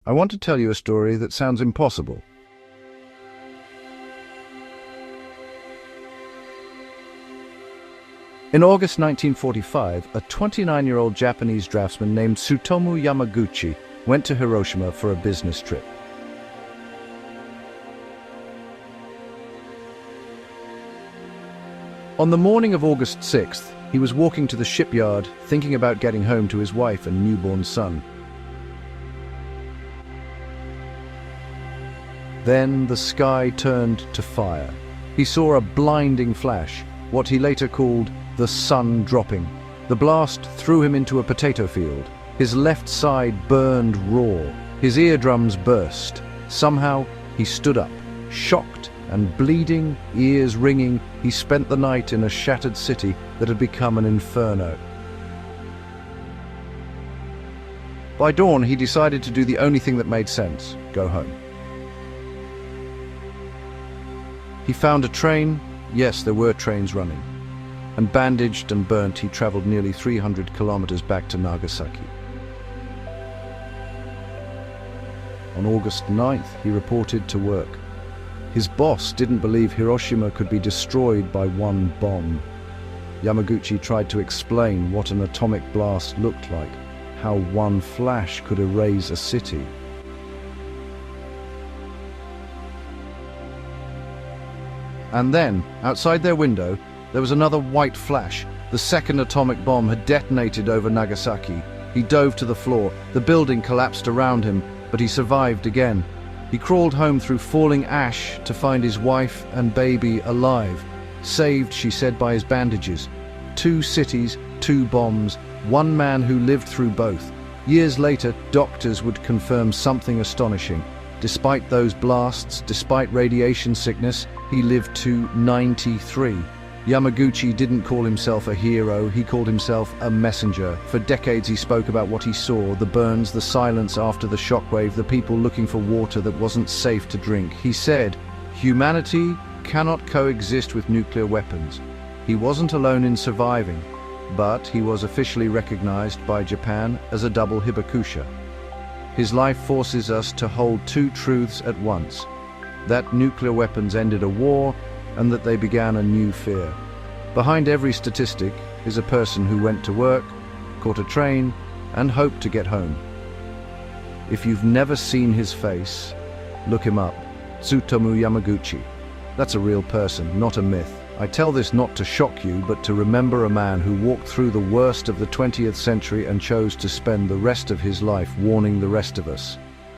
I want to tell you a story that sounds impossible. In August 1945, a 29-year-old Japanese draftsman named Tsutomu Yamaguchi went to Hiroshima for a business trip. On the morning of August 6th, he was walking to the shipyard, thinking about getting home to his wife and newborn son. Then the sky turned to fire. He saw a blinding flash, what he later called the sun dropping. The blast threw him into a potato field. His left side burned raw. His eardrums burst. Somehow, he stood up, shocked and bleeding, ears ringing. He spent the night in a shattered city that had become an inferno. By dawn, he decided to do the only thing that made sense: go home. He found a train. Yes, there were trains running. And bandaged and burnt, he traveled nearly 300 kilometers back to Nagasaki. On August 9th, he reported to work. His boss didn't believe Hiroshima could be destroyed by one bomb. Yamaguchi tried to explain what an atomic blast looked like, how one flash could erase a city. And then, outside their window, there was another white flash. The second atomic bomb had detonated over Nagasaki. He dove to the floor. The building collapsed around him, but he survived again. He crawled home through falling ash to find his wife and baby alive. Saved, she said, by his bandages. 2 cities, 2 bombs, one man who lived through both. Years later, doctors would confirm something astonishing. Despite those blasts, despite radiation sickness, he lived to 93. Yamaguchi didn't call himself a hero, he called himself a messenger. For decades he spoke about what he saw, the burns, the silence after the shockwave, the people looking for water that wasn't safe to drink. He said, humanity cannot coexist with nuclear weapons. He wasn't alone in surviving, but he was officially recognized by Japan as a double hibakusha. His life forces us to hold 2 truths at once: that nuclear weapons ended a war, and that they began a new fear. Behind every statistic is a person who went to work, caught a train, and hoped to get home. If you've never seen his face, look him up. Tsutomu Yamaguchi. That's a real person, not a myth. I tell this not to shock you, but to remember a man who walked through the worst of the 20th century and chose to spend the rest of his life warning the rest of us.